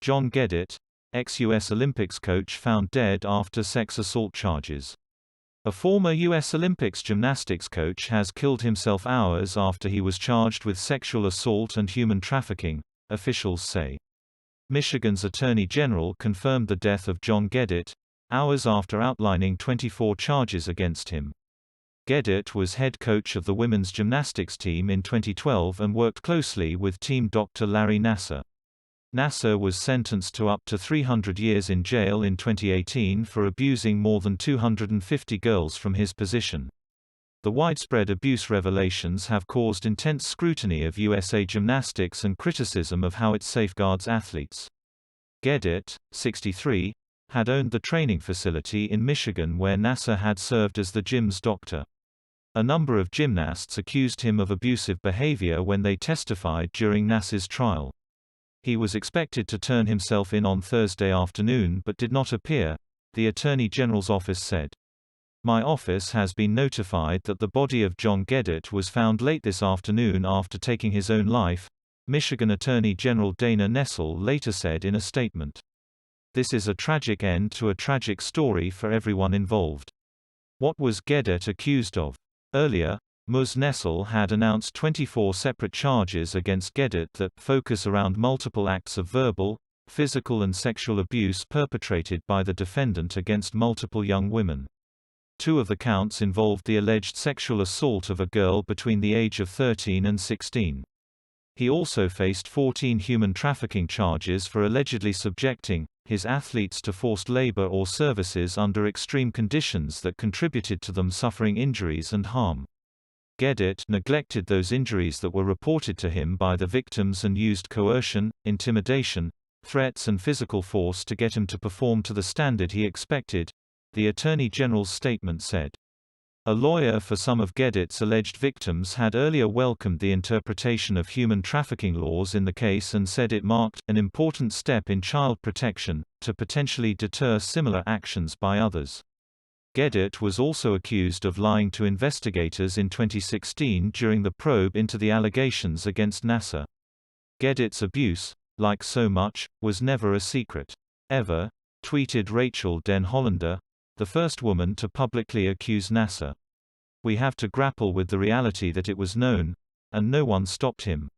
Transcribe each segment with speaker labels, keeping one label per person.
Speaker 1: John Geddert, ex-US Olympics coach, found dead after sex assault charges. A former U.S. Olympics gymnastics coach has killed himself hours after he was charged with sexual assault and human trafficking, officials say. Michigan's Attorney General confirmed the death of John Geddert, hours after outlining 24 charges against him. Gedit was head coach of the women's gymnastics team in 2012 and worked closely with team doctor Larry Nassar. Nassar was sentenced to up to 300 years in jail in 2018 for abusing more than 250 girls from his position. The widespread abuse revelations have caused intense scrutiny of USA Gymnastics and criticism of how it safeguards athletes. Gedit, 63, had owned the training facility in Michigan where Nassar had served as the gym's doctor. A number of gymnasts accused him of abusive behavior when they testified during Nassar's trial. He was expected to turn himself in on Thursday afternoon but did not appear, the Attorney General's office said. My office has been notified that the body of John Geddert was found late this afternoon after taking his own life, Michigan Attorney General Dana Nessel later said in a statement. This is a tragic end to a tragic story for everyone involved. What was Geddert accused of? Earlier, Ms. Nessel had announced 24 separate charges against Gedit that focus around multiple acts of verbal, physical and sexual abuse perpetrated by the defendant against multiple young women. 2 of the counts involved the alleged sexual assault of a girl between the age of 13 and 16. He also faced 14 human trafficking charges for allegedly subjecting his athletes to forced labor or services under extreme conditions that contributed to them suffering injuries and harm. Gedit neglected those injuries that were reported to him by the victims and used coercion, intimidation, threats and physical force to get him to perform to the standard he expected, the Attorney General's statement said. A lawyer for some of Gedit's alleged victims had earlier welcomed the interpretation of human trafficking laws in the case and said it marked an important step in child protection, to potentially deter similar actions by others. Gedit was also accused of lying to investigators in 2016 during the probe into the allegations against Nassar. Gedit's abuse, like so much, was never a secret. Ever, tweeted Rachel Den Hollander, the first woman to publicly accuse Nassar. We have to grapple with the reality that it was known, and no one stopped him.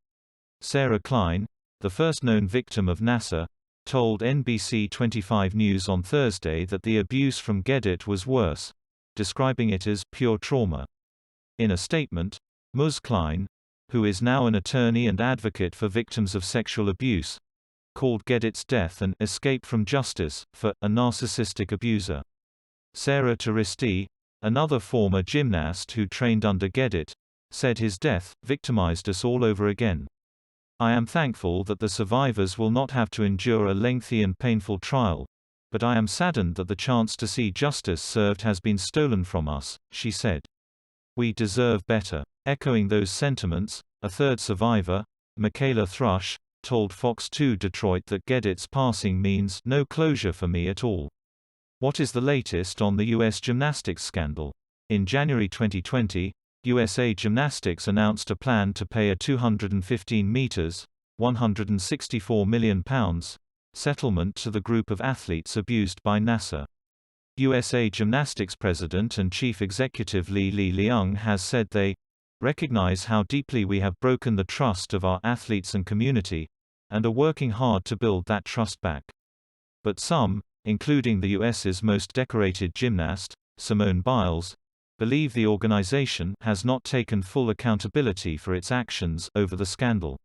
Speaker 1: Sarah Klein, the first known victim of Nassar, told NBC 25 News on Thursday that the abuse from Gedit was worse, describing it as pure trauma. In a statement, Ms. Klein, who is now an attorney and advocate for victims of sexual abuse, called Gedit's death an escape from justice for a narcissistic abuser. Sarah Turisti, another former gymnast who trained under Gedit, said his death victimized us all over again. I am thankful that the survivors will not have to endure a lengthy and painful trial, but I am saddened that the chance to see justice served has been stolen from us, she said. We deserve better. Echoing those sentiments, a third survivor, Michaela Thrush, told Fox 2 Detroit that Gedit's passing means no closure for me at all. What is the latest on the U.S. gymnastics scandal? In January 2020, USA Gymnastics announced a plan to pay a 215 meters (£164 million) settlement to the group of athletes abused by Nassar. USA Gymnastics President and Chief Executive Li Liang has said they recognize how deeply we have broken the trust of our athletes and community, and are working hard to build that trust back. But some, including the US's most decorated gymnast, Simone Biles, believe the organization has not taken full accountability for its actions over the scandal.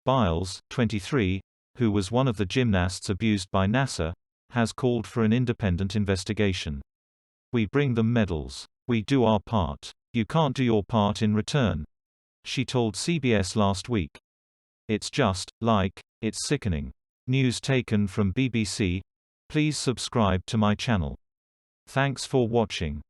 Speaker 1: Biles, 23, who was one of the gymnasts abused by Nassar, has called for an independent investigation. We bring them medals. We do our part. You can't do your part in return, she told CBS last week. It's it's sickening. News taken from BBC. Please subscribe to my channel. Thanks for watching.